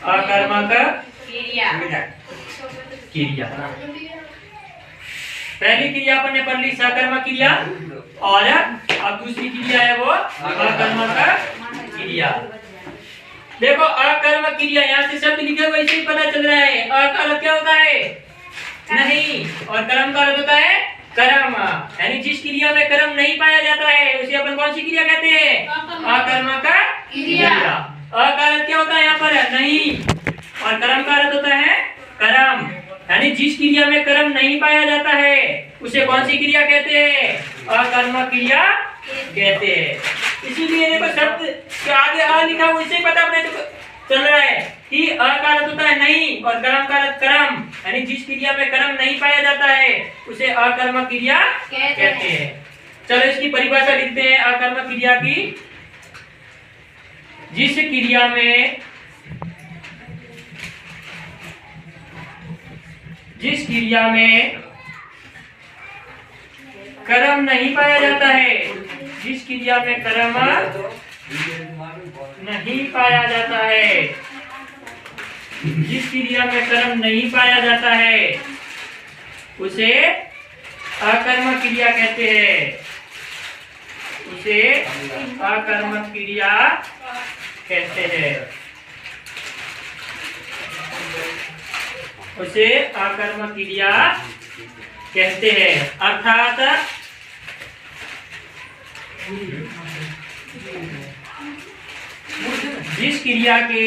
अकर्मक क्रिया। पहली क्रिया अपन ने पढ़ ली सकर्मक क्रिया, और अब दूसरी क्रिया है वो अकर्मक क्रिया। देखो अकर्मक क्रिया, यहाँ से शब्द लिखे वैसे ही पता चल रहा है। अ का अर्थ क्या होता है? नहीं, और कर्म का अर्थ होता है कर्म। यानी जिस क्रिया में कर्म नहीं पाया जाता है उसे अपन कौन सी क्रिया कहते हैं? अकर्मक क्रिया। अ का अर्थ क्या होता है यहाँ पर? नहीं, और कर्म का अर्थ होता है कर्म। यानी जिस क्रिया में कर्म नहीं पाया जाता है उसे कौन सी क्रिया कहते हैं? अकर्मक क्रिया कहते हैं। इसीलिए देखो शब्द के आगे अ लिखा हुआ, इससे पता अपने चल रहा है कि अ का अर्थ होता है नहीं, और कर्म का अर्थ कर्म। यानी जिस क्रिया में कर्म नहीं पाया जाता है उसे अकर्मक क्रिया कहते हैं। चलो इसकी परिभाषा लिखते हैं अकर्मक क्रिया की। जिस क्रिया में कर्म नहीं पाया जाता है, जिस क्रिया में कर्म नहीं पाया जाता है, जिस क्रिया में कर्म नहीं पाया जाता है उसे अकर्मक क्रिया कहते हैं। उसे अकर्मक क्रिया कहते हैं। उसे अकर्मक क्रिया कहते हैं। अर्थात जिस क्रिया के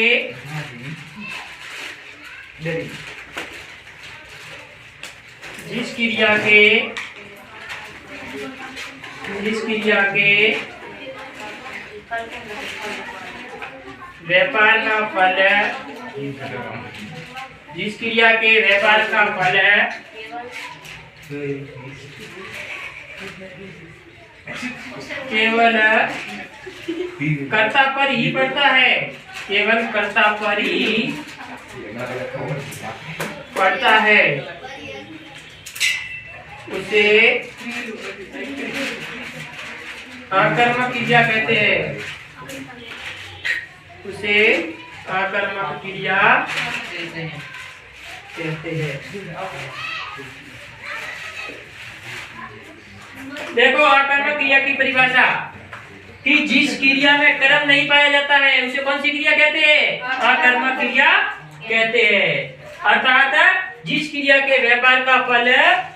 व्यापार का फल है, जिस क्रिया के व्यापार का फल है केवल कर्ता पर ही पड़ता है, केवल कर्ता पर ही पड़ता है, उसे अकर्मक क्रिया कहते हैं। उसे अकर्मक क्रिया कहते हैं। देखो अकर्मक क्रिया की परिभाषा कि जिस क्रिया में कर्म नहीं पाया जाता है उसे कौन सी क्रिया कहते हैं? अकर्मक क्रिया कहते हैं। अर्थात जिस क्रिया के व्यापार का फल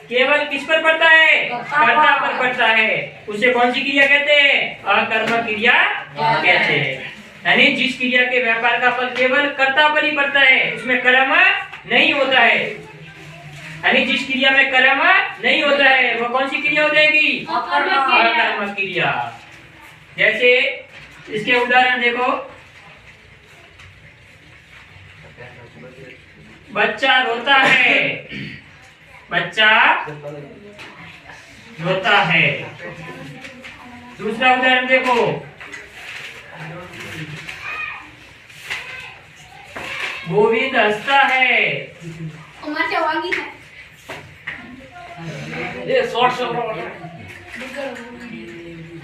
केवल किस पर पड़ता है? कर्ता पर पड़ता है, उसे कौन सी क्रिया कहते हैं? अकर्मक क्रिया कहते हैं। यानी जिस क्रिया के व्यापार का फल केवल कर्ता पर ही पड़ता है, उसमें कर्म नहीं होता है। यानी जिस क्रिया में कर्म नहीं होता है वो कौन सी क्रिया हो जाएगी? अकर्मक क्रिया। जैसे इसके उदाहरण देखो, बच्चा रोता है, बच्चा रोता है। दूसरा उदाहरण देखो, गोविंद हंसता है।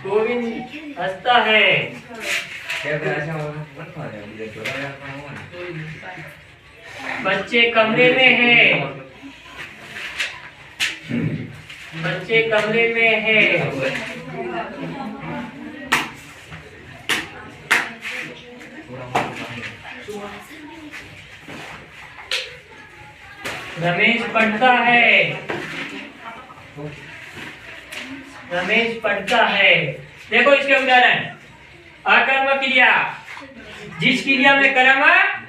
गोविंद हंसता है। बच्चे कमरे में हैं, बच्चे कमरे में हैं। रमेश पढ़ता है, रमेश पढ़ता है। देखो इसके उदाहरण, अकर्मक क्रिया, जिस क्रिया में कर्म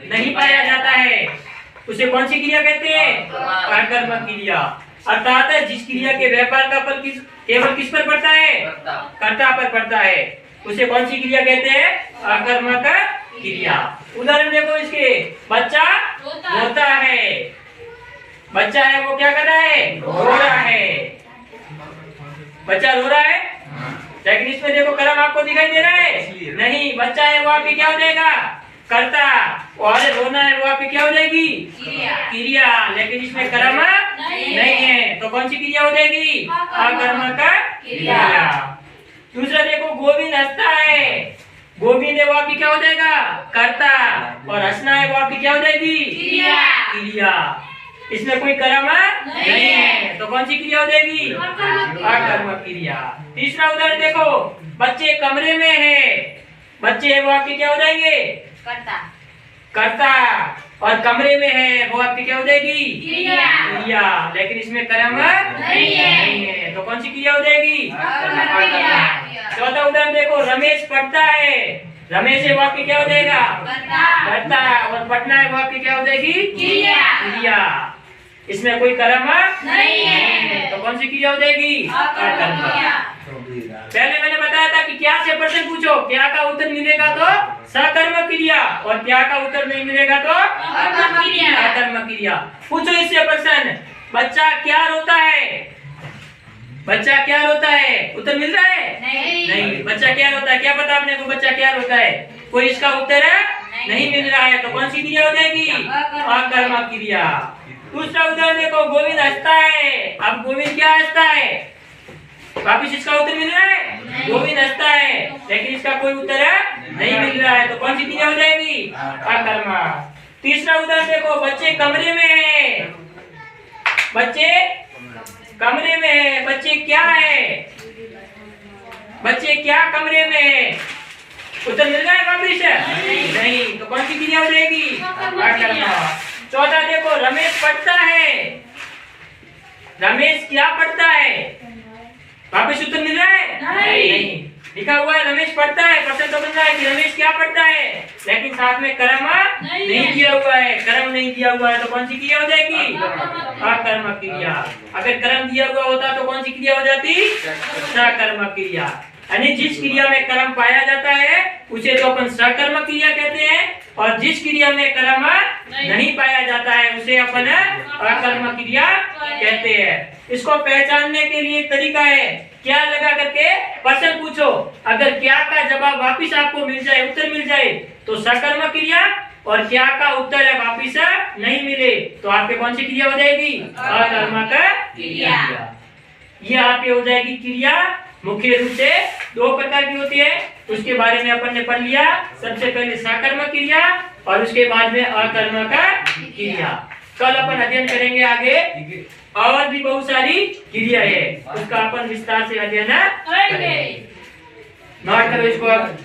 नहीं पाया जाता है उसे कौन सी क्रिया कहते हैं? अकर्मक क्रिया। अर्थात जिस क्रिया के व्यापार का फल केवल किस पर पड़ता है? कर्ता पर पड़ता है, उसे कौन सी क्रिया कहते हैं? अकर्मक क्रिया। उदाहरण देखो इसके, बच्चा रोता है, बच्चा है वो क्या कर रहा है? रो रहा है। बच्चा रो रहा है, लेकिन इसमें देखो कर्म आपको दिखाई दे रहा है? नहीं, बच्चा है वो आपकी क्या हो जाएगा? कर्ता, और रोना है वो आपकी क्या हो जाएगी? क्रिया। लेकिन इसमें कर्म नहीं है, तो कौन सी क्रिया हो जाएगी? अकर्मक क्रिया। दूसरा देखो, गोविंद हंसता है, गोविंद है वो आपकी क्या हो जाएगा? कर्ता, और हंसना है वो आपकी क्या हो जाएगी? क्रिया। इसमें कोई कर्म नहीं है, तो कौन सी क्रिया हो जाएगी? अकर्मक क्रिया। तीसरा उदाहरण देखो, बच्चे कमरे में है, बच्चे है वो आपके क्या हो जाएंगे? कर्ता। और कमरे में है वो आपकी क्या हो जाएगी? क्रिया। लेकिन इसमें कर्म नहीं है, तो कौन सी क्रिया हो जाएगी? चौथा उदाहरण देखो, रमेश पढ़ता है, रमेश है वो आपकी क्या हो जाएगा? कर्ता। और पढ़ना है वो आपकी क्या हो जाएगी? क्रिया। इसमें कोई कर्म नहीं है, तो कौन सी क्रिया हो जाएगी? पहले मैंने बताया था कि क्या से प्रश्न पूछो, क्या का उत्तर मिलेगा तो सकर्मक क्रिया, और क्या का उत्तर नहीं मिलेगा तो अकर्मक क्रिया। पूछो इससे प्रश्न, बच्चा क्या रोता है? बच्चा क्या रोता है? उत्तर मिल रहा है? नहीं। बच्चा क्या रोता है? क्या पता आपने को बच्चा क्या रोता है? कोई इसका उत्तर नहीं मिल रहा है, तो कौन सी क्रिया हो जाएगी? अकर्मक क्रिया। दूसरा उदाहरण देखो, गोविंद हंसता है। अब गोविंद क्या हंसता है? वापिस इसका उत्तर मिल रहा है? गोविंद हंसता है, लेकिन इसका कोई उत्तर नहीं मिल रहा है, तो कौन सी क्रिया हो जाएगी? अकर्मक। तीसरा उदाहरण देखो, बच्चे कमरे में है, बच्चे कमरे में है, बच्चे क्या है? बच्चे क्या कमरे में है? उत्तर मिल रहा है वापिस? नहीं, तो कौन सी क्रिया हो जाएगी? अकर्मक। चौथा देखो, रमेश पढ़ता है, रमेश क्या पढ़ता है? वापिस उत्तर मिल रहा है? नहीं। लिखा हुआ है रमेश पढ़ता है, प्रश्न तो बन रहा है कि रमेश क्या पढ़ता है, लेकिन साथ में कर्म नहीं दिया हुआ है, कर्म नहीं दिया हुआ है, तो कौन सी क्रिया हो जाएगी? अकर्मक क्रिया। अगर कर्म दिया हुआ होता तो कौन सी क्रिया हो जाती? सकर्मक क्रिया। यानी जिस क्रिया में कर्म पाया जाता है उसे तो अपन सकर्मक क्रिया कहते हैं, और जिस क्रिया में कर्म नहीं पाया जाता है उसे अपन अकर्मक क्रिया कहते हैं। इसको पहचानने के लिए एक तरीका है, क्या लगा करके प्रश्न पूछो, अगर क्या का जवाब वापिस आपको मिल जाए, उत्तर मिल जाए, तो सकर्मक क्रिया, और क्या का उत्तर है वापिस नहीं मिले तो आपके कौन सी क्रिया हो जाएगी? अकर्मक क्रिया। ये आपके हो जाएगी क्रिया। मुख्य रूप से दो प्रकार की होती है, उसके बारे में अपन ने पढ़ लिया। सबसे पहले सकर्मक क्रिया और उसके बाद में अकर्मक क्रिया। कल अपन अध्ययन करेंगे आगे, और भी बहुत सारी क्रिया है, उसका अपन विस्तार से अध्ययन करेंगे। नोट करो इसको अब।